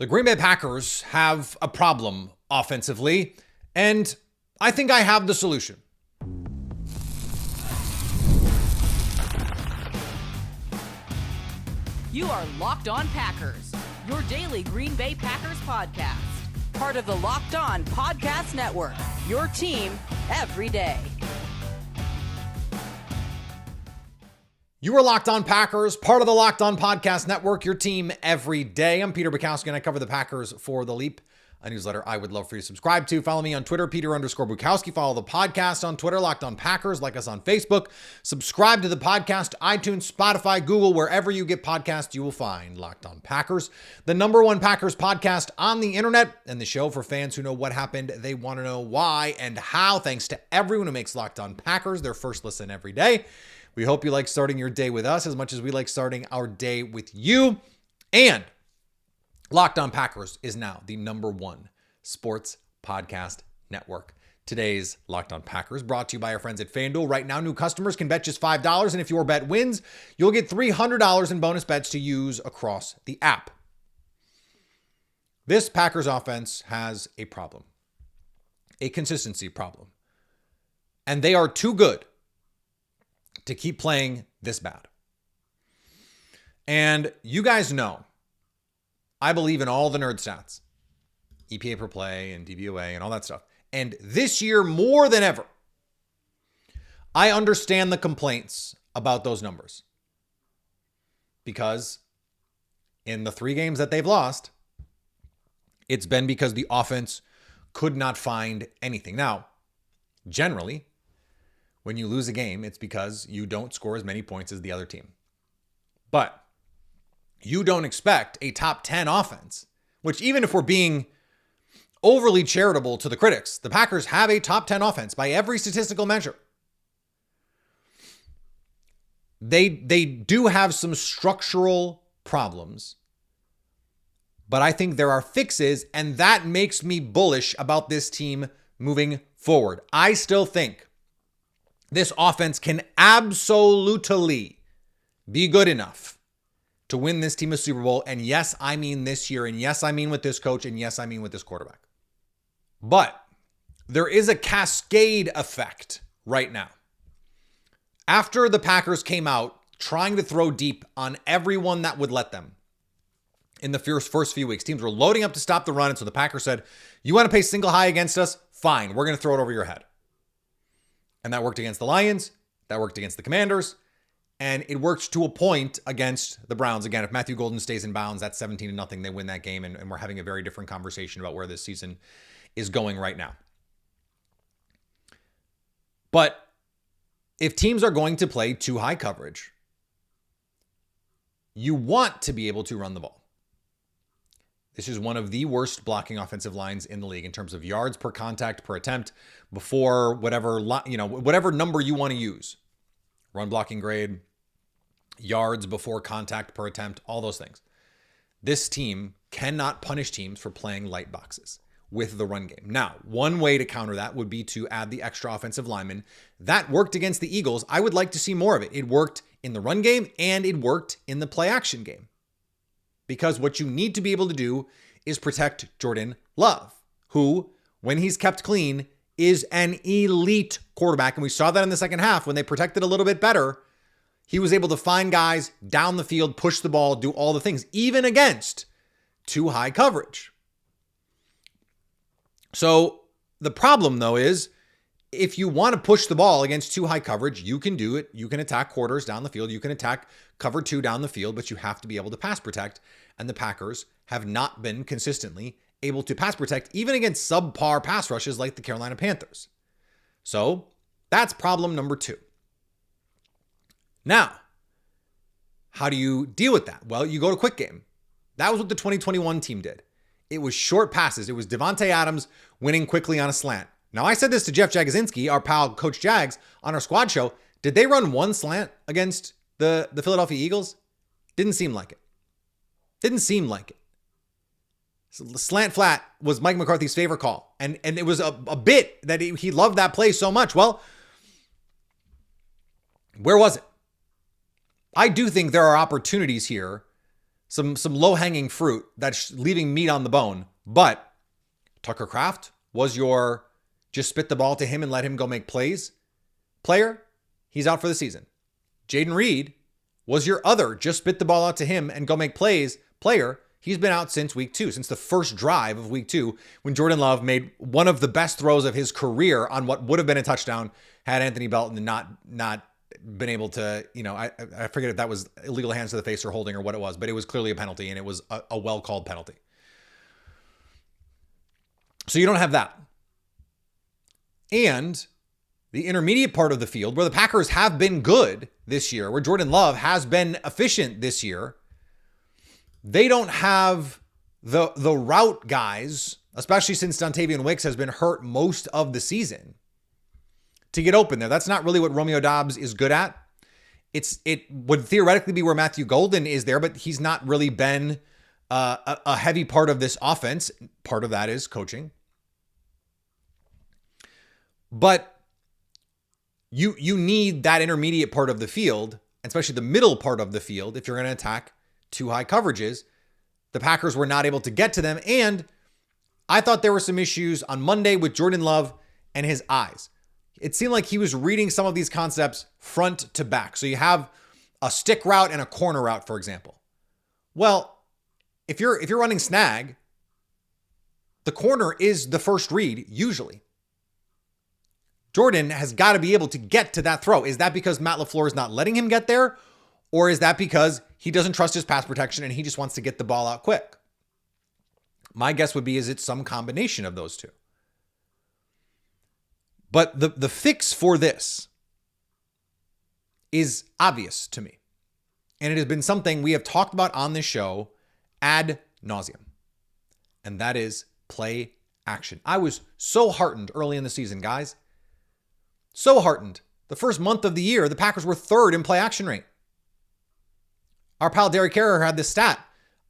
The Green Bay Packers have a problem offensively, and I think I have the solution. You are Locked On Packers, your daily Green Bay Packers podcast. Part of the Locked On Podcast Network, your team every day. You are Locked On Packers, part of the Locked On Podcast Network, your team every day. I'm Peter Bukowski, and I cover the Packers for The Leap, a newsletter I would love for you to subscribe to. Follow me on Twitter, Peter_Bukowski. Follow the podcast on Twitter, Locked On Packers. Like us on Facebook. Subscribe to the podcast, iTunes, Spotify, Google, wherever you get podcasts, you will find Locked On Packers, the number one Packers podcast on the internet, and the show for fans who know what happened. They want to know why and how. Thanks to everyone who makes Locked On Packers their first listen every day. We hope you like starting your day with us as much as we like starting our day with you. And Locked On Packers is now the number one sports podcast network. Today's Locked On Packers brought to you by our friends at FanDuel. Right now, new customers can bet just $5, and if your bet wins, you'll get $300 in bonus bets to use across the app. This Packers offense has a problem, a consistency problem, and they are too good to keep playing this bad. And you guys know, I believe in all the nerd stats, EPA per play and DVOA and all that stuff. And this year, more than ever, I understand the complaints about those numbers. Because in the 3 games that they've lost, it's been because the offense could not find anything. Now, generally, when you lose a game, it's because you don't score as many points as the other team. But you don't expect a top 10 offense, which even if we're being overly charitable to the critics, the Packers have a top 10 offense by every statistical measure. They do have some structural problems, but I think there are fixes, and that makes me bullish about this team moving forward. I still think this offense can absolutely be good enough to win this team a Super Bowl. And yes, I mean this year. And yes, I mean with this coach. And yes, I mean with this quarterback. But there is a cascade effect right now. After the Packers came out trying to throw deep on everyone that would let them in the first few weeks, teams were loading up to stop the run. And so the Packers said, you want to play single high against us? Fine. We're going to throw it over your head. And that worked against the Lions. That worked against the Commanders. And it worked to a point against the Browns. Again, if Matthew Golden stays in bounds, that's 17-0. They win that game. And we're having a very different conversation about where this season is going right now. But if teams are going to play too high coverage, you want to be able to run the ball. This is one of the worst blocking offensive lines in the league in terms of yards per contact per attempt before whatever number you want to use. Run blocking grade, yards before contact per attempt, all those things. This team cannot punish teams for playing light boxes with the run game. Now, one way to counter that would be to add the extra offensive lineman. That worked against the Eagles. I would like to see more of it. It worked in the run game and it worked in the play action game. Because what you need to be able to do is protect Jordan Love, who, when he's kept clean, is an elite quarterback. And we saw that in the second half when they protected a little bit better. He was able to find guys down the field, push the ball, do all the things, even against too high coverage. So the problem, though, is if you want to push the ball against too high coverage, you can do it. You can attack quarters down the field. You can attack cover 2 down the field, but you have to be able to pass protect. And the Packers have not been consistently able to pass protect, even against subpar pass rushes like the Carolina Panthers. So that's problem number 2. Now, how do you deal with that? Well, you go to quick game. That was what the 2021 team did. It was short passes. It was Devontae Adams winning quickly on a slant. Now, I said this to Jeff Jagosinski, our pal Coach Jags, on our squad show. Did they run one slant against the Philadelphia Eagles? Didn't seem like it. Didn't seem like it. So slant flat was Mike McCarthy's favorite call. And it was a bit that he loved that play so much. Well, where was it? I do think there are opportunities here some low-hanging fruit that's leaving meat on the bone. But Tucker Kraft was your just spit the ball to him and let him go make plays player. He's out for the season. Jaden Reed was your other just spit the ball out to him and go make plays player. He's been out since week 2, since the first drive of week 2, when Jordan Love made one of the best throws of his career on what would have been a touchdown had Anthony Belton not been able to, I forget if that was illegal hands to the face or holding or what it was, but it was clearly a penalty, and it was a well-called penalty. So you don't have that. And the intermediate part of the field, where the Packers have been good this year, where Jordan Love has been efficient this year, they don't have the route guys, especially since Dontavian Wicks has been hurt most of the season, to get open there. That's not really what Romeo Doubs is good at. It would theoretically be where Matthew Golden is there, but he's not really been a heavy part of this offense. Part of that is coaching. But you need that intermediate part of the field, especially the middle part of the field, if you're going to attack two high coverages. The Packers were not able to get to them. And I thought there were some issues on Monday with Jordan Love and his eyes. It seemed like he was reading some of these concepts front to back. So you have a stick route and a corner route, for example. Well, if you're running snag, the corner is the first read usually. Jordan has got to be able to get to that throw. Is that because Matt LaFleur is not letting him get there? Or is that because he doesn't trust his pass protection and he just wants to get the ball out quick? My guess would be is it's some combination of those two. But the fix for this is obvious to me. And it has been something we have talked about on this show ad nauseum. And that is play action. I was so heartened early in the season, guys. So heartened. The first month of the year, the Packers were 3rd in play action rate. Our pal Derek Carrer had this stat.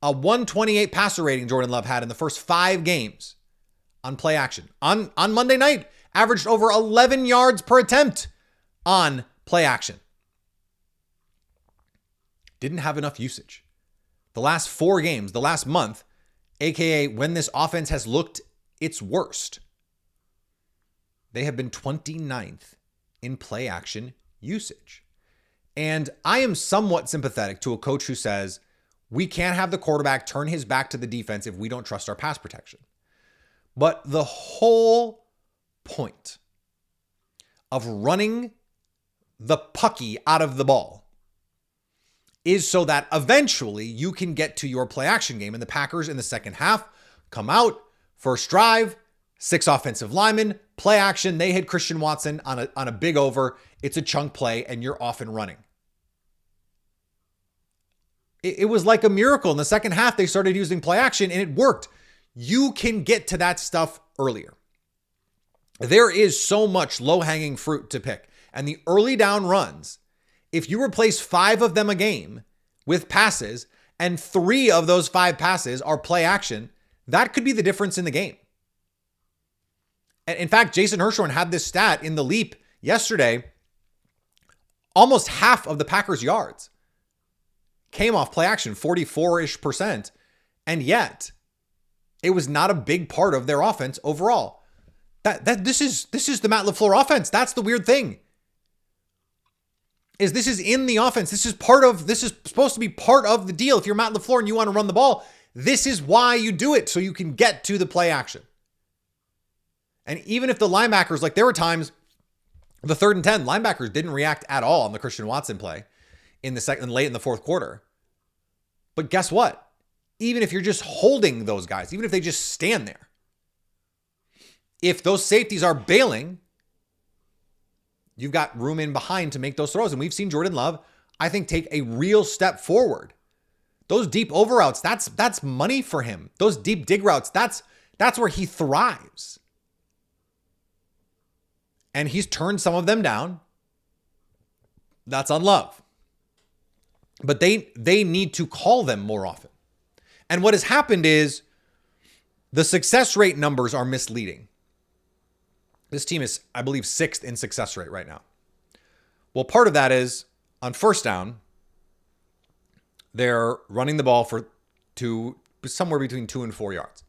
A 128 passer rating Jordan Love had in the first 5 games on play action. On Monday night, averaged over 11 yards per attempt on play action. Didn't have enough usage. The last 4 games, the last month, aka when this offense has looked its worst, they have been 29th in play action usage. And I am somewhat sympathetic to a coach who says, we can't have the quarterback turn his back to the defense if we don't trust our pass protection. But the whole point of running the pucky out of the ball is so that eventually you can get to your play action game. And the Packers in the second half come out, first drive, 6 offensive linemen, play action. They hit Christian Watson on a big over. It's a chunk play and you're off and running. It was like a miracle. In the second half, they started using play action and it worked. You can get to that stuff earlier. There is so much low-hanging fruit to pick. And the early down runs, if you replace 5 of them a game with passes and 3 of those 5 passes are play action, that could be the difference in the game. And in fact, Jason Hirschhorn had this stat in the Leap yesterday. Almost half of the Packers' yards came off play action, 44-ish%. And yet, it was not a big part of their offense overall. This is the Matt LaFleur offense. That's the weird thing. This is in the offense. This is supposed to be part of the deal. If you're Matt LaFleur and you want to run the ball, this is why you do it, so you can get to the play action. And even if the linebackers, like there were times, the 3rd and 10, linebackers didn't react at all on the Christian Watson play in the second, late in the 4th quarter. But guess what? Even if you're just holding those guys, even if they just stand there, if those safeties are bailing, you've got room in behind to make those throws. And we've seen Jordan Love, I think, take a real step forward. Those deep over routes, that's money for him. Those deep dig routes, that's where he thrives. And he's turned some of them down. That's on Love. But they need to call them more often. And what has happened is the success rate numbers are misleading. This team is, I believe, 6th in success rate right now. Well, part of that is on first down, they're running the ball for somewhere between 2 and 4 yards.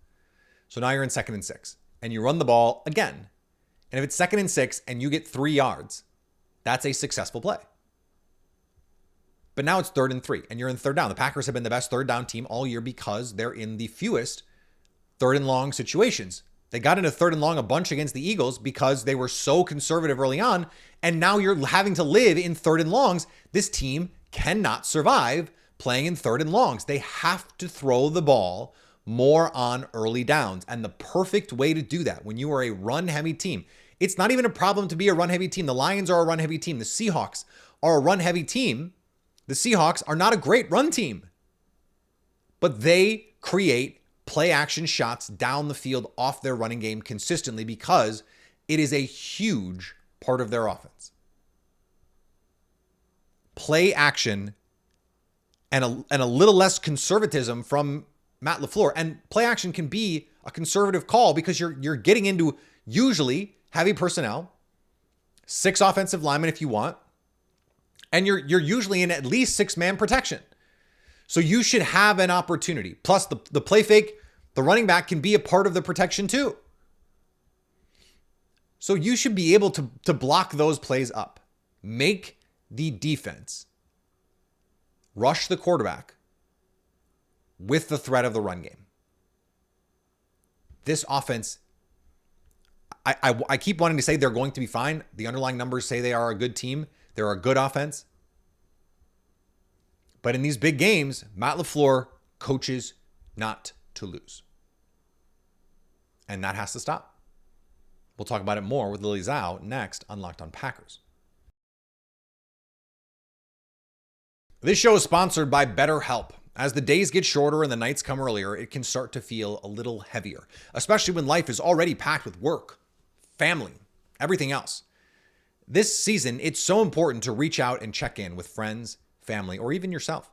So now you're in 2nd and 6, and you run the ball again. And if it's 2nd and 6 and you get 3 yards, that's a successful play. But now it's 3rd and 3, and you're in 3rd down. The Packers have been the best 3rd down team all year because they're in the fewest 3rd and long situations. They got into 3rd and long a bunch against the Eagles because they were so conservative early on, and now you're having to live in 3rd and longs. This team cannot survive playing in 3rd and longs. They have to throw the ball more on early downs, and the perfect way to do that when you are a run-heavy team, it's not even a problem to be a run-heavy team. The Lions are a run-heavy team. The Seahawks are a run-heavy team. The Seahawks are not a great run team, but they create play-action shots down the field off their running game consistently because it is a huge part of their offense. Play action and a little less conservatism from Matt LaFleur. And play action can be a conservative call because you're getting into usually heavy personnel, 6 offensive linemen if you want, and you're usually in at least 6-man protection. So you should have an opportunity. Plus the play fake, the running back can be a part of the protection too. So you should be able to block those plays up. Make the defense rush the quarterback with the threat of the run game. This offense, I keep wanting to say they're going to be fine. The underlying numbers say they are a good team. They're a good offense. But in these big games, Matt LaFleur coaches not to lose. And that has to stop. We'll talk about it more with Lily Zhao next on Locked On Packers. This show is sponsored by Betterhelp. As the days get shorter and the nights come earlier, it can start to feel a little heavier, especially when life is already packed with work, family, everything else. This season, it's so important to reach out and check in with friends, family, or even yourself.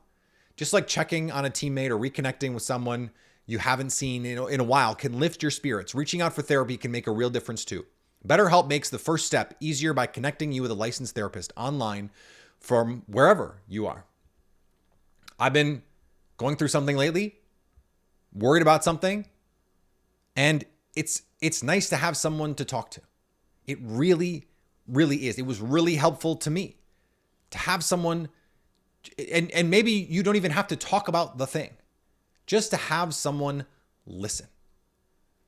Just like checking on a teammate or reconnecting with someone you haven't seen in a while can lift your spirits. Reaching out for therapy can make a real difference too. BetterHelp makes the first step easier by connecting you with a licensed therapist online from wherever you are. I've been going through something lately, worried about something, and it's nice to have someone to talk to. It really is. It was really helpful to me to have someone, and maybe you don't even have to talk about the thing, just to have someone listen.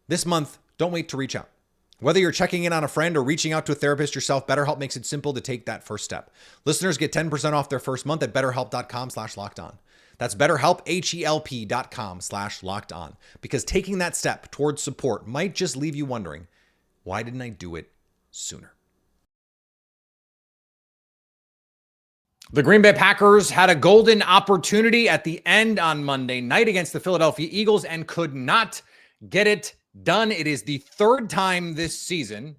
This month, don't wait to reach out. Whether you're checking in on a friend or reaching out to a therapist yourself, BetterHelp makes it simple to take that first step. Listeners get 10% off their first month at betterhelp.com/lockedon. That's BetterHelp, HELP.com/lockedon. Because taking that step towards support might just leave you wondering, why didn't I do it sooner? The Green Bay Packers had a golden opportunity at the end on Monday night against the Philadelphia Eagles and could not get it done. It is the 3rd time this season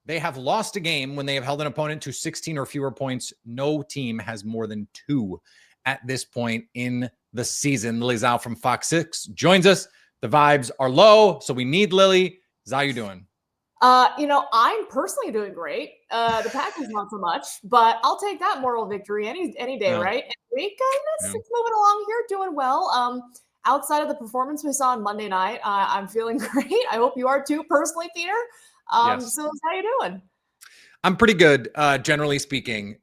they have lost a game when they have held an opponent to 16 or fewer points. No team has more than 2 at this point in the season. Lily Zhao from Fox 6 joins us. The vibes are low, so we need Lily. Zhao, you doing? I'm personally doing great. The Packers not so much, but I'll take that moral victory any day, right? And week, it's moving along here, doing well. Outside of the performance we saw on Monday night, I'm feeling great. I hope you are too, personally, Peter. Yes. So how you doing? I'm pretty good, generally speaking,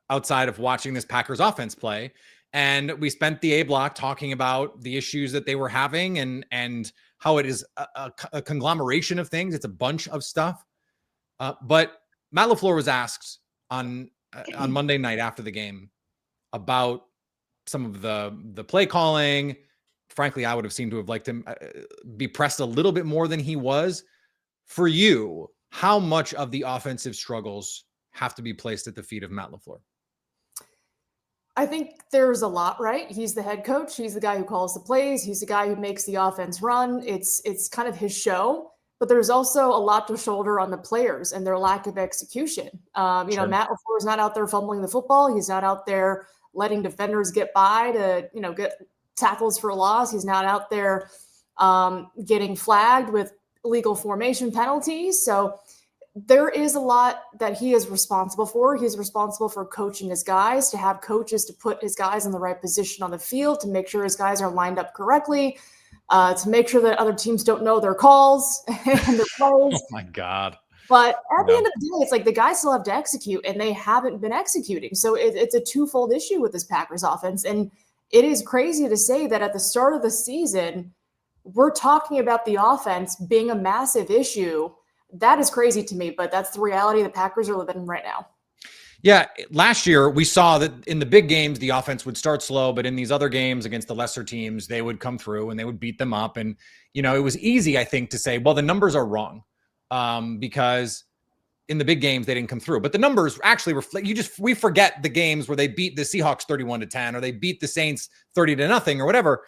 outside of watching this Packers offense play. And we spent the A block talking about the issues that they were having and how it is a conglomeration of things. It's a bunch of stuff. But Matt LaFleur was asked on Monday night after the game about some of the play calling. Frankly, I would have seemed to have liked him be pressed a little bit more than he was. For you, how much of the offensive struggles have to be placed at the feet of Matt LaFleur? I think there's a lot, right? He's the head coach. He's the guy who calls the plays. He's the guy who makes the offense run. It's kind of his show, but there's also a lot to shoulder on the players and their lack of execution. Sure. Matt LaFleur is not out there fumbling the football. He's not out there letting defenders get by to, get tackles for a loss. He's not out there getting flagged with illegal formation penalties. So there is a lot that he is responsible for. He's responsible for coaching his guys, to have coaches to put his guys in the right position on the field, to make sure his guys are lined up correctly, to make sure that other teams don't know their calls and their plays. Oh my God. But at the end of the day, it's like the guys still have to execute, and they haven't been executing. So it's a twofold issue with this Packers offense. And it is crazy to say that at the start of the season, we're talking about the offense being a massive issue. That is crazy to me, but that's the reality the Packers are living in right now. Yeah, last year we saw that in the big games, the offense would start slow, but in these other games against the lesser teams, they would come through and they would beat them up. And, it was easy, I think, to say, well, the numbers are wrong because in the big games, they didn't come through. But the numbers actually reflect, we forget the games where they beat the Seahawks 31-10 or they beat the Saints 30-0 or whatever.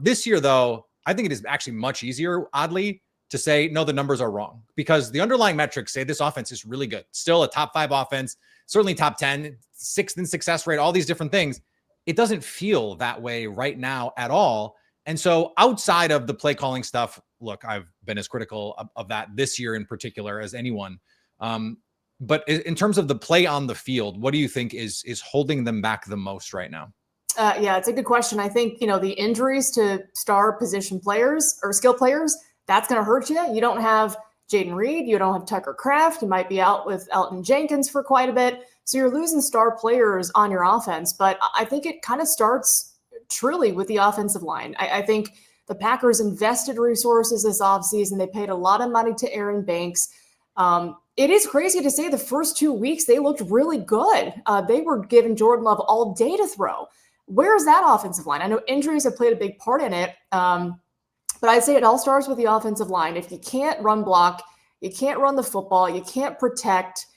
This year, though, I think it is actually much easier, oddly, to say, no, the numbers are wrong, because the underlying metrics say this offense is really good. Still a top 5 offense, certainly top 10, 6th in success rate, all these different things. It doesn't feel that way right now at all. And so outside of the play calling stuff, look, I've been as critical of that this year in particular as anyone. But in terms of the play on the field, what do you think is holding them back the most right now? Yeah, it's a good question. I think, the injuries to star position players or skill players, that's going to hurt you. You don't have Jaden Reed. You don't have Tucker Kraft. You might be out with Elton Jenkins for quite a bit. So you're losing star players on your offense. But I think it kind of starts truly with the offensive line. I think the Packers invested resources this offseason. They paid a lot of money to Aaron Banks. It is crazy to say the first 2 weeks, they looked really good. They were giving Jordan Love all day to throw. Where is that offensive line? I know injuries have played a big part in it. But I'd say it all starts with the offensive line. If you can't run block, you can't run the football, you can't protect,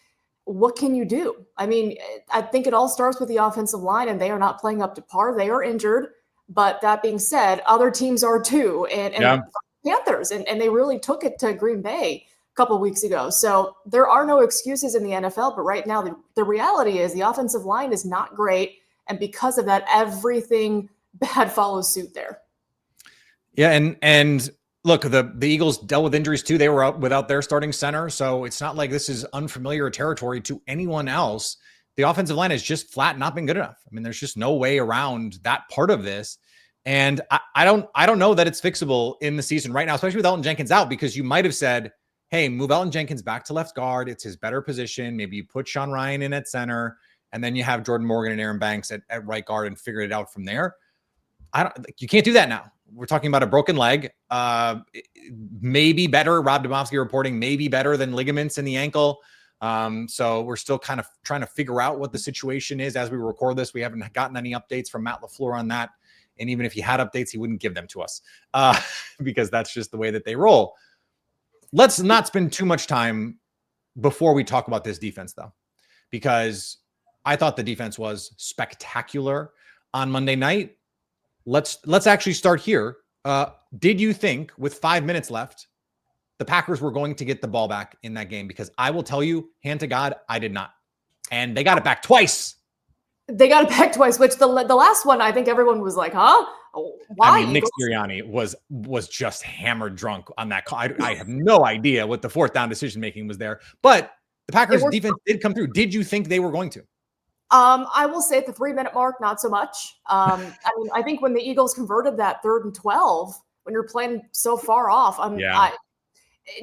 what can you do? I mean, I think it all starts with the offensive line, and they are not playing up to par. They are injured. But that being said, other teams are too. And Panthers, and they really took it to Green Bay a couple of weeks ago. So there are no excuses in the NFL. But right now, the reality is the offensive line is not great. And because of that, everything bad follows suit there. Yeah, and look, the Eagles dealt with injuries too. They were out without their starting center, so it's not like this is unfamiliar territory to anyone else. The offensive line has just flat not been good enough. I mean, there's just no way around that part of this. And I don't know that it's fixable in the season right now, especially with Elton Jenkins out, because you might have said, hey, move Elton Jenkins back to left guard. It's his better position. Maybe you put Sean Ryan in at center, and then you have Jordan Morgan and Aaron Banks at right guard and figure it out from there. You can't do that now. We're talking about a broken leg, maybe better. Rob Bukowski reporting maybe better than ligaments in the ankle. So we're still kind of trying to figure out what the situation is as we record this. We haven't gotten any updates from Matt LaFleur on that. And even if he had updates, he wouldn't give them to us because that's just the way that they roll. Let's not spend too much time before we talk about this defense, though, because I thought the defense was spectacular on Monday night. Let's actually start here. Did you think with 5 minutes left, the Packers were going to get the ball back in that game? Because I will tell you, hand to God, I did not. And they got it back twice. They got it back twice, which the last one, I think everyone was like, huh? Why? I mean, Nick Sirianni was just hammered drunk on that call. I have no idea what the fourth down decision-making was there. But the Packers defense did come through. Did you think they were going to? I will say at the 3-minute mark, not so much. I mean, I think when the Eagles converted that 3rd and 12, when you're playing so far off,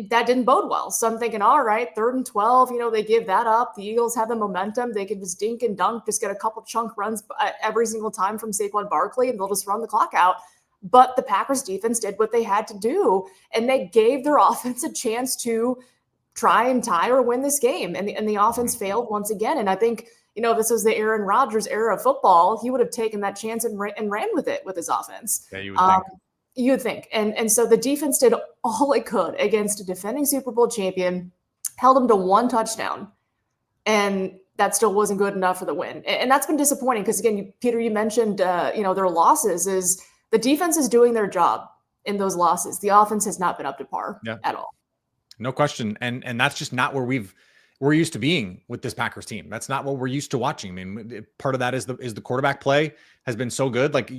that didn't bode well. So I'm thinking, all right, 3rd and 12, they give that up. The Eagles have the momentum. They can just dink and dunk, just get a couple chunk runs every single time from Saquon Barkley, and they'll just run the clock out. But the Packers defense did what they had to do, and they gave their offense a chance to try and tie or win this game. And the offense failed once again. And I think, this was the Aaron Rodgers era of football. He would have taken that chance and ran with it with his offense. Yeah, you would think. You'd think. And so the defense did all it could against a defending Super Bowl champion, held them to 1 touchdown, and that still wasn't good enough for the win. And that's been disappointing because, again, Peter, you mentioned, their losses is the defense is doing their job in those losses. The offense has not been up to par at all. No question. And that's just not where we're used to being with this Packers team. That's not what we're used to watching. I mean, part of that is the quarterback play has been so good. Like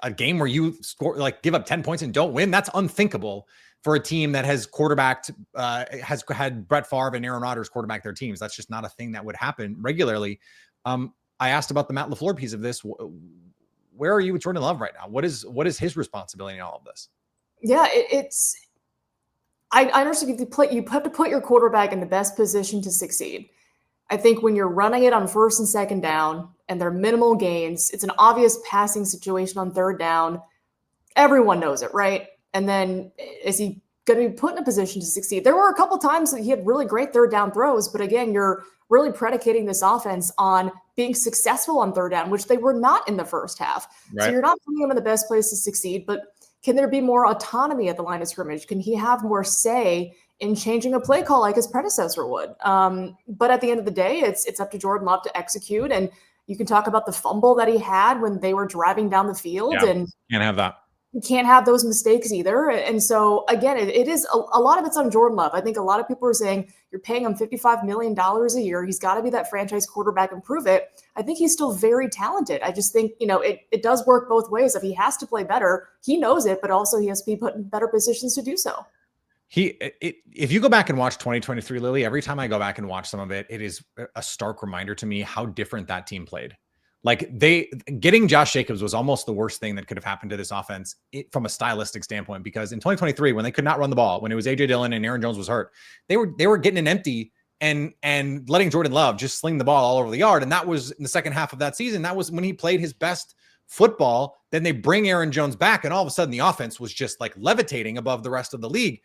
a game where you score, like give up 10 points and don't win, that's unthinkable for a team that has quarterbacked, has had Brett Favre and Aaron Rodgers quarterback their teams. That's just not a thing that would happen regularly. I asked about the Matt LaFleur piece of this. Where are you with Jordan Love right now? What is his responsibility in all of this? Yeah, I understand you have to put your quarterback in the best position to succeed. I think when you're running it on first and second down and they're minimal gains, it's an obvious passing situation on third down. Everyone knows it, right? And then is he going to be put in a position to succeed? There were a couple times that he had really great third down throws, but again, you're really predicating this offense on being successful on third down, which they were not in the first half. Right. So you're not putting him in the best place to succeed, but can there be more autonomy at the line of scrimmage? Can he have more say in changing a play call like his predecessor would? But at the end of the day, it's up to Jordan Love to execute. And you can talk about the fumble that he had when they were driving down the field. Yeah, and can't have that. You can't have those mistakes either. And so, again, it is a lot of it's on Jordan Love. I think a lot of people are saying you're paying him $55 million a year. He's got to be that franchise quarterback and prove it. I think he's still very talented. I just think, it does work both ways. If he has to play better, he knows it, but also he has to be put in better positions to do so. If you go back and watch 2023, Lily, every time I go back and watch some of it, it is a stark reminder to me how different that team played. Like getting Josh Jacobs was almost the worst thing that could have happened to this offense from a stylistic standpoint, because in 2023, when they could not run the ball, when it was AJ Dillon and Aaron Jones was hurt, they were getting an empty and letting Jordan Love just sling the ball all over the yard. And that was in the second half of that season. That was when he played his best football. Then they bring Aaron Jones back, and all of a sudden the offense was just like levitating above the rest of the league.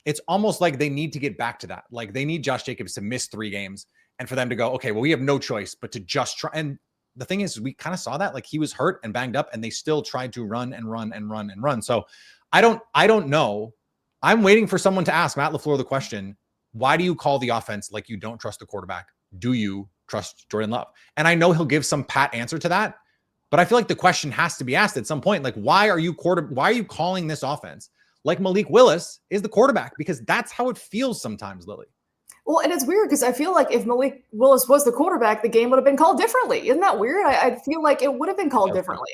It's almost like they need to get back to that. Like they need Josh Jacobs to miss 3 games and for them to go, okay, well, we have no choice but to just try. And the thing is, we kind of saw that, like he was hurt and banged up and they still tried to run and run and run and run. So I don't know. I'm waiting for someone to ask Matt LaFleur the question, why do you call the offense like you don't trust the quarterback? Do you trust Jordan Love? And I know he'll give some pat answer to that, but I feel like the question has to be asked at some point. Like, why are you calling this offense like Malik Willis is the quarterback? Because that's how it feels sometimes, Lily. Well, and it's weird because I feel like if Malik Willis was the quarterback, the game would have been called differently. Isn't that weird? I feel like it would have been called differently.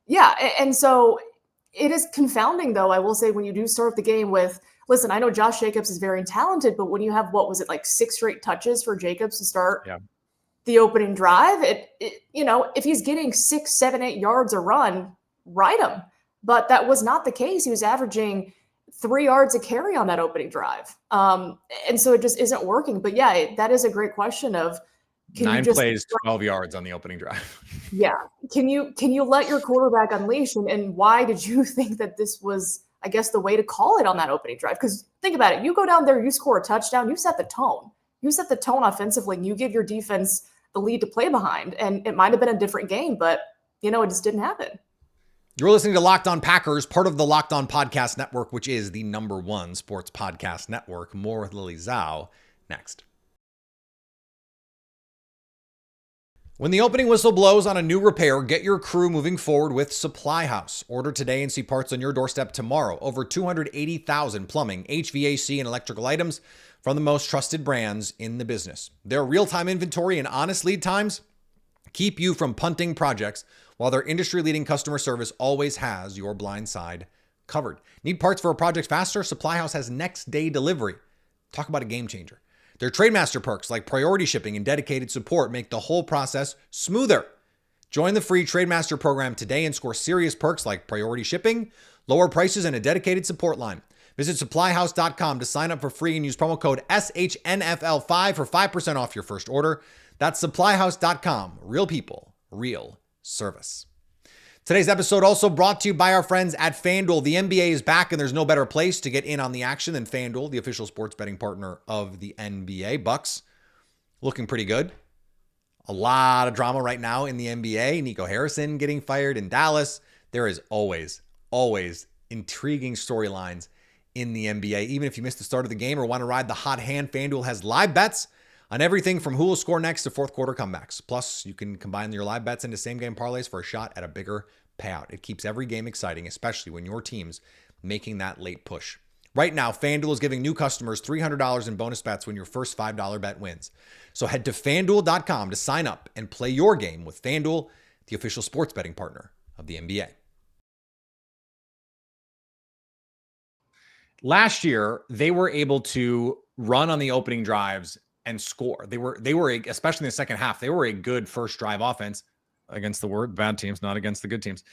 Yeah. And so it is confounding, though, I will say, when you do start the game with, listen, I know Josh Jacobs is very talented, but when you have, what was it, like 6 straight touches for Jacobs to start the opening drive, if he's getting 6, 7, 8 yards a run, ride him. But that was not the case. He was averaging 3 yards a carry on that opening drive. And so it just isn't working. But yeah, that is a great question of, 9 plays, 12 yards on the opening drive. Yeah. Can you let your quarterback unleash? And why did you think that this was, I guess, the way to call it on that opening drive? Because think about it. You go down there, you score a touchdown, you set the tone. You set the tone offensively, and you give your defense the lead to play behind. And it might have been a different game, but, it just didn't happen. You're listening to Locked On Packers, part of the Locked On Podcast Network, which is the #1 sports podcast network. More with Lily Zhao next. When the opening whistle blows on a new repair, get your crew moving forward with Supply House. Order today and see parts on your doorstep tomorrow. Over 280,000 plumbing, HVAC, and electrical items from the most trusted brands in the business. Their real-time inventory and honest lead times keep you from punting projects, while their industry-leading customer service always has your blind side covered. Need parts for a project faster? Supply House has next-day delivery. Talk about a game changer. Their Trademaster perks like priority shipping and dedicated support make the whole process smoother. Join the free Trademaster program today and score serious perks like priority shipping, lower prices, and a dedicated support line. Visit supplyhouse.com to sign up for free and use promo code SHNFL5 for 5% off your first order. That's supplyhouse.com. Real people, real service. Today's episode also brought to you by our friends at FanDuel. The NBA is back, and there's no better place to get in on the action than FanDuel, the official sports betting partner of the NBA. Bucks looking pretty good. A lot of drama right now in the NBA. Nico Harrison getting fired in Dallas. There is always intriguing storylines in the NBA. Even if you missed the start of the game or want to ride the hot hand, FanDuel has live bets on everything from who will score next to fourth quarter comebacks. Plus, you can combine your live bets into same game parlays for a shot at a bigger payout. It keeps every game exciting, especially when your team's making that late push. Right now, FanDuel is giving new customers $300 in bonus bets when your first $5 bet wins. So head to FanDuel.com to sign up and play your game with FanDuel, the official sports betting partner of the NBA. Last year, they were able to run on the opening drives and score. They were, especially in the second half, they were a good first drive offense against the bad teams, not against the good teams.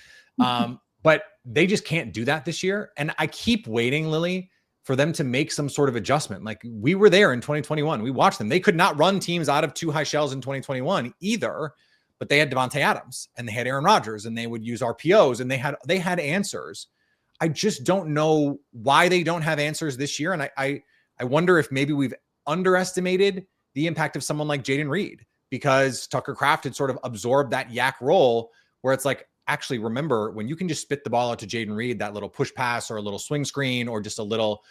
But they just can't do that this year. And I keep waiting, Lily, for them to make some sort of adjustment. Like, we were there in 2021. We watched them. They could not run teams out of two high shells in 2021 either, but they had Devontae Adams and they had Aaron Rodgers and they would use RPOs and they had answers. I just don't know why they don't have answers this year. And I wonder if maybe we've underestimated the impact of someone like Jaden Reed, because Tucker Kraft had sort of absorbed that yak role where it's like, actually, remember, when you can just spit the ball out to Jaden Reed, that little push pass or a little swing screen or just a little,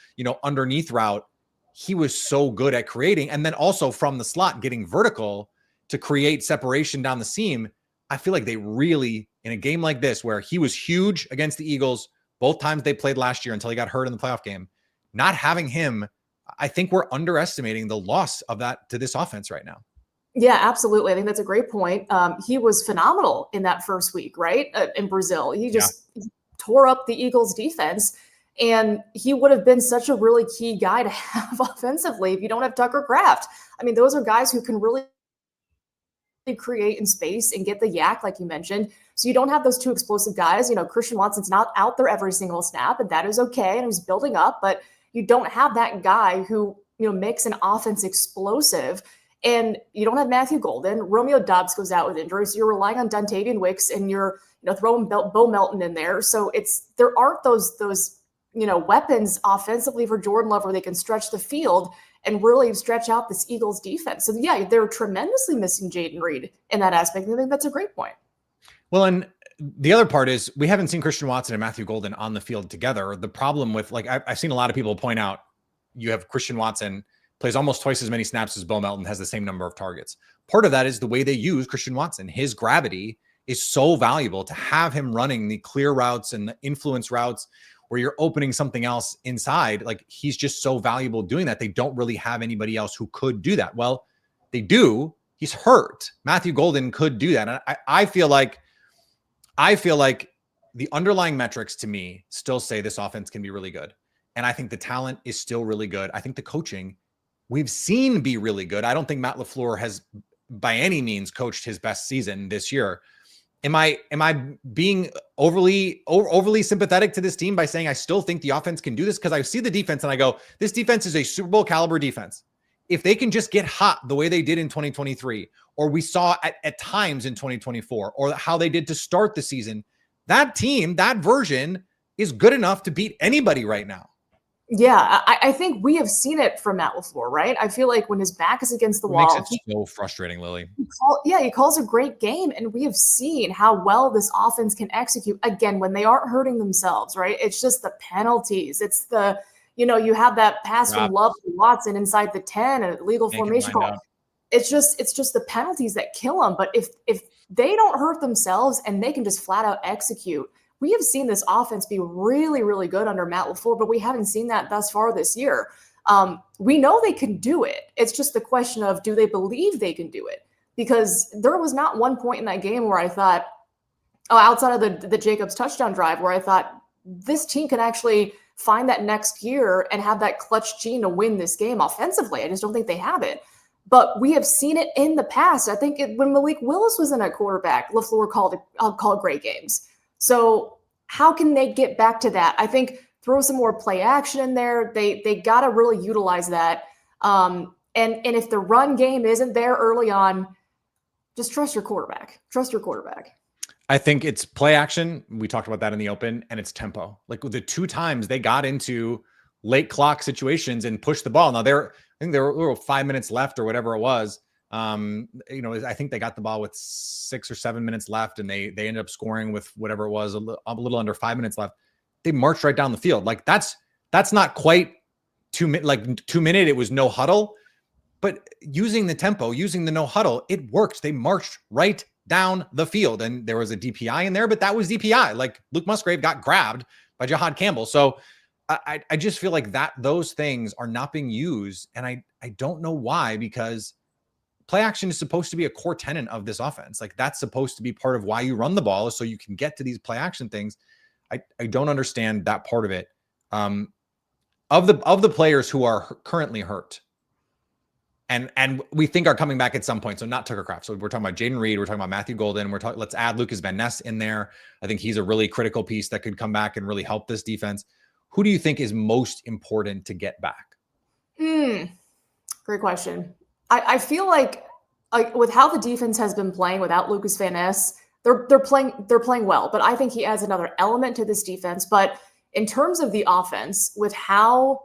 underneath route, he was so good at creating. And then also from the slot, getting vertical to create separation down the seam. I feel like they really, in a game like this, where he was huge against the Eagles, both times they played last year until he got hurt in the playoff game, not having him, I think we're underestimating the loss of that to this offense right now. Yeah, absolutely. I think that's a great point. He was phenomenal in that first week, right? In Brazil. He just tore up the Eagles defense, and he would have been such a really key guy to have offensively if you don't have Tucker Kraft. I mean, those are guys who can really create in space and get the yak, like you mentioned. So you don't have those two explosive guys. Christian Watson's not out there every single snap, and that is okay. And he's building up, but you don't have that guy who, makes an offense explosive. And you don't have Matthew Golden. Romeo Doubs goes out with injuries. So you're relying on Dontavian Wicks, and you're throwing Bo Melton in there. So there aren't those weapons offensively for Jordan Love where they can stretch the field and really stretch out this Eagles defense. So yeah, they're tremendously missing Jaden Reed in that aspect. And I think that's a great point. Well, and the other part is we haven't seen Christian Watson and Matthew Golden on the field together. The problem with, I've seen a lot of people point out, you have Christian Watson plays almost twice as many snaps as Bo Melton, has the same number of targets. Part of that is the way they use Christian Watson. His gravity is so valuable to have him running the clear routes and the influence routes where you're opening something else inside. Like, he's just so valuable doing that. They don't really have anybody else who could do that. Well, they do. He's hurt. Matthew Golden could do that. And I feel like the underlying metrics to me still say this offense can be really good. And I think the talent is still really good. I think the coaching we've seen be really good. I don't think Matt LaFleur has by any means coached his best season this year. Am I being overly sympathetic to this team by saying I still think the offense can do this? Because I see the defense and I go, this defense is a Super Bowl caliber defense. If they can just get hot the way they did in 2023, or we saw at times in 2024, or how they did to start the season, that team, that version is good enough to beat anybody right now. Yeah, I think we have seen it from Matt LaFleur, right? I feel like when his back is against the wall, makes it so frustrating, Lily. He calls a great game, and we have seen how well this offense can execute again when they aren't hurting themselves, right? It's just the penalties. It's the, you have that pass from Love to Watson inside the 10 and illegal formation call. It's just the penalties that kill them. But if they don't hurt themselves and they can just flat out execute, we have seen this offense be really, really good under Matt LaFleur, but we haven't seen that thus far this year. We know they can do it. It's just the question of, do they believe they can do it? Because there was not one point in that game where I thought, outside of the Jacobs touchdown drive, where I thought this team can actually find that next gear and have that clutch gene to win this game offensively. I just don't think they have it. But we have seen it in the past. I think when Malik Willis was in at quarterback, LaFleur called great games. So how can they get back to that? I think throw some more play action in there. They got to really utilize that. And if the run game isn't there early on, just trust your quarterback. Trust your quarterback. I think it's play action. We talked about that in the open, and it's tempo. Like the two times they got into late clock situations and pushed the ball. Now I think there were 5 minutes left or whatever it was. I think they got the ball with 6 or 7 minutes left, and they ended up scoring with whatever it was, a little under 5 minutes left. They marched right down the field. Like that's not quite 2 minutes, like 2 minute. It was no huddle, but using the tempo, using the no huddle, it worked. They marched right down the field, and there was a DPI in there, but that was DPI. Like Luke Musgrave got grabbed by Jahad Campbell. So I just feel like those things are not being used. And I don't know why, because play action is supposed to be a core tenet of this offense. Like, that's supposed to be part of why you run the ball, is so you can get to these play action things. I don't understand that part of it. Of the players who are currently hurt and we think are coming back at some point, so not Tucker Kraft. So we're talking about Jaden Reed, we're talking about Matthew Golden, let's add Lucas Van Ness in there. I think he's a really critical piece that could come back and really help this defense. Who do you think is most important to get back? Great question. I feel like with how the defense has been playing without Lucas Van Ness, they're playing well, but I think he adds another element to this defense. But in terms of the offense, with how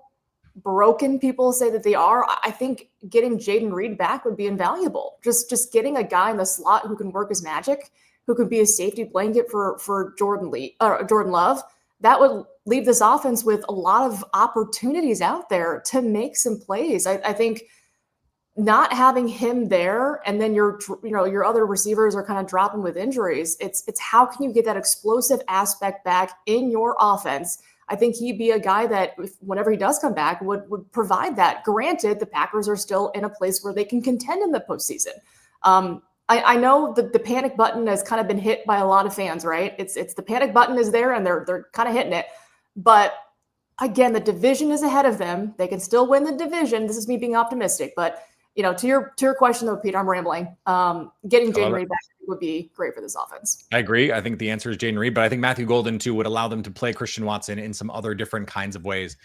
broken people say that they are, I think getting Jaden Reed back would be invaluable. Just getting a guy in the slot who can work his magic, who can be a safety blanket for Jordan Love, that would leave this offense with a lot of opportunities out there to make some plays. I think not having him there, and then your other receivers are kind of dropping with injuries. It's how can you get that explosive aspect back in your offense? I think he'd be a guy that, whenever he does come back, would provide that. Granted, the Packers are still in a place where they can contend in the postseason. I know the panic button has kind of been hit by a lot of fans, right? It's the panic button is there, and they're kind of hitting it. But again, the division is ahead of them. They can still win the division. This is me being optimistic, but to your question though, Peter, I'm rambling. Getting Jaden Reed back would be great for this offense. I agree. I think the answer is Jaden Reed, but I think Matthew Golden too would allow them to play Christian Watson in some other different kinds of ways.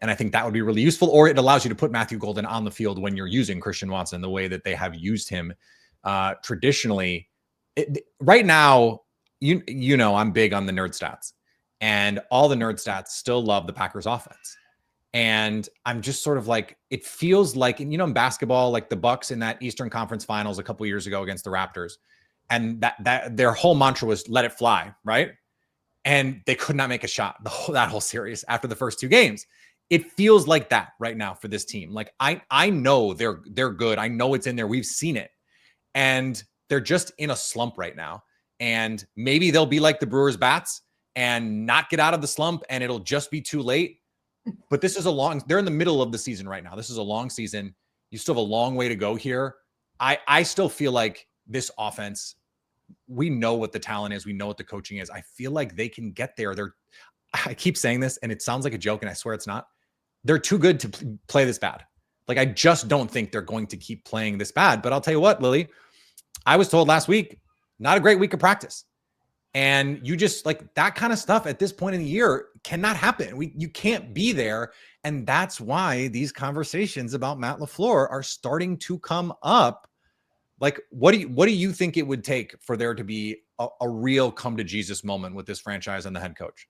And I think that would be really useful, or it allows you to put Matthew Golden on the field when you're using Christian Watson the way that they have used him traditionally. Right now, I'm big on the nerd stats, and all the nerd stats still love the Packers offense. And I'm just sort of like, it feels like, in basketball, like the Bucks in that Eastern Conference Finals a couple years ago against the Raptors, and that their whole mantra was let it fly, right? And they could not make a shot that whole series after the first two games. It feels like that right now for this team. Like I know they're good. I know it's in there. We've seen it, and they're just in a slump right now. And maybe they'll be like the Brewers bats and not get out of the slump, and it'll just be too late. But this is they're in the middle of the season right now. This is a long season. You still have a long way to go here. I still feel like this offense, we know what the talent is. We know what the coaching is. I feel like they can get there. I keep saying this and it sounds like a joke, and I swear it's not. They're too good to play this bad. Like, I just don't think they're going to keep playing this bad. But I'll tell you what, Lily, I was told last week, not a great week of practice. And you just, like, that kind of stuff at this point in the year cannot happen. You can't be there. And that's why these conversations about Matt LaFleur are starting to come up. Like, what do you think it would take for there to be a real come to Jesus moment with this franchise and the head coach?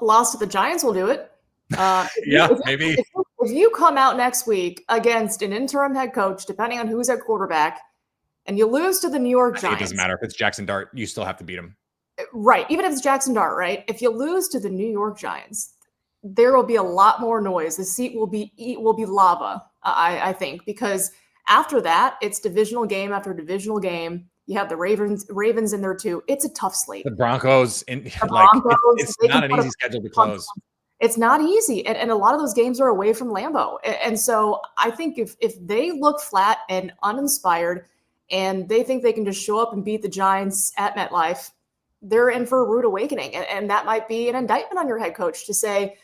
A loss to the Giants will do it. Maybe. If you come out next week against an interim head coach, depending on who's at quarterback, and you lose to the New York Giants. It doesn't matter. If it's Jackson Dart, you still have to beat him. Right. Even if it's Jackson Dart, right? If you lose to the New York Giants, there will be a lot more noise. The seat will be lava, I think, because after that, it's divisional game after divisional game. You have the Ravens in there too. It's a tough slate. The Broncos, it's not an easy schedule to close. It's not easy. And a lot of those games are away from Lambeau. And so I think if they look flat and uninspired, and they think they can just show up and beat the Giants at MetLife, they're in for a rude awakening. And that might be an indictment on your head coach to say,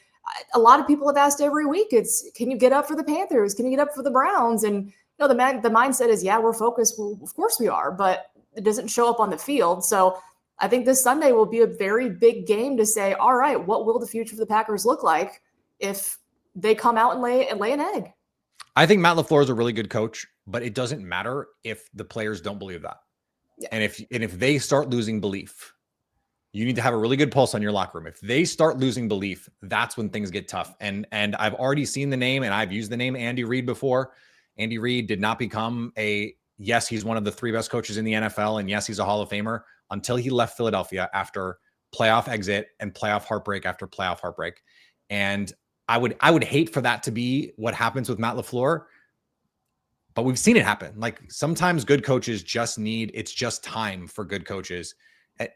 a lot of people have asked every week, can you get up for the Panthers? Can you get up for the Browns? And the mindset is, yeah, we're focused. Well, of course we are, but it doesn't show up on the field. So I think this Sunday will be a very big game to say, all right, what will the future of the Packers look like if they come out and lay an egg? I think Matt LaFleur is a really good coach, but it doesn't matter if the players don't believe that. Yeah. And if they start losing belief, you need to have a really good pulse on your locker room. If they start losing belief, that's when things get tough. And I've already seen the name, and I've used the name Andy Reid before. Andy Reid did not become yes, he's one of the 3 best coaches in the NFL, and yes, he's a Hall of Famer until he left Philadelphia after playoff exit and playoff heartbreak after playoff heartbreak. And I would hate for that to be what happens with Matt LaFleur, but we've seen it happen. Like, sometimes good coaches it's just time for good coaches,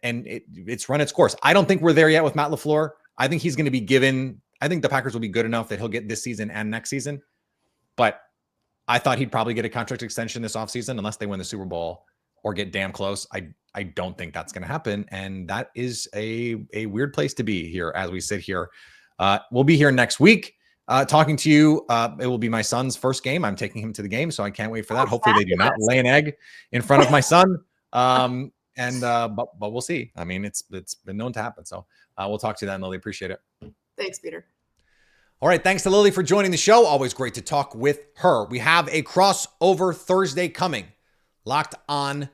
and it's run its course. I don't think we're there yet with Matt LaFleur. I think he's going to be given, I think the Packers will be good enough that he'll get this season and next season. But I thought he'd probably get a contract extension this offseason unless they win the Super Bowl or get damn close. I don't think that's going to happen. And that is a weird place to be here as we sit here. We'll be here next week talking to you. It will be my son's first game. I'm taking him to the game, so I can't wait for that. Hopefully they do not lay an egg in front of my son. But we'll see. I mean, it's been known to happen. So we'll talk to you then, Lily. Appreciate it. Thanks, Peter. All right. Thanks to Lily for joining the show. Always great to talk with her. We have a crossover Thursday coming. Locked on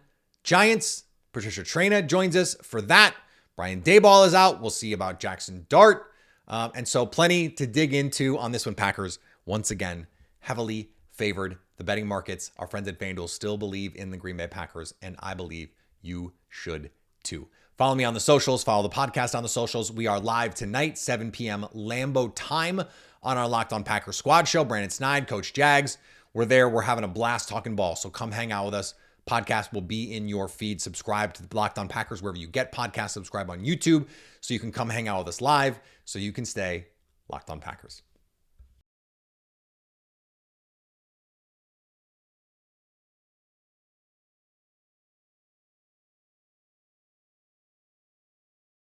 Giants. Patricia Traina joins us for that. Brian Dayball is out. We'll see about Jackson Dart. And so plenty to dig into on this one. Packers, once again, heavily favored. The betting markets, our friends at FanDuel, still believe in the Green Bay Packers, and I believe you should too. Follow me on the socials. Follow the podcast on the socials. We are live tonight, 7 p.m. Lambeau time on our Locked On Packers squad show. Brandon Snide, Coach Jags. We're there. We're having a blast talking ball. So come hang out with us. Podcast will be in your feed. Subscribe to the Locked On Packers wherever you get podcasts. Subscribe on YouTube so you can come hang out with us live so you can stay Locked On Packers.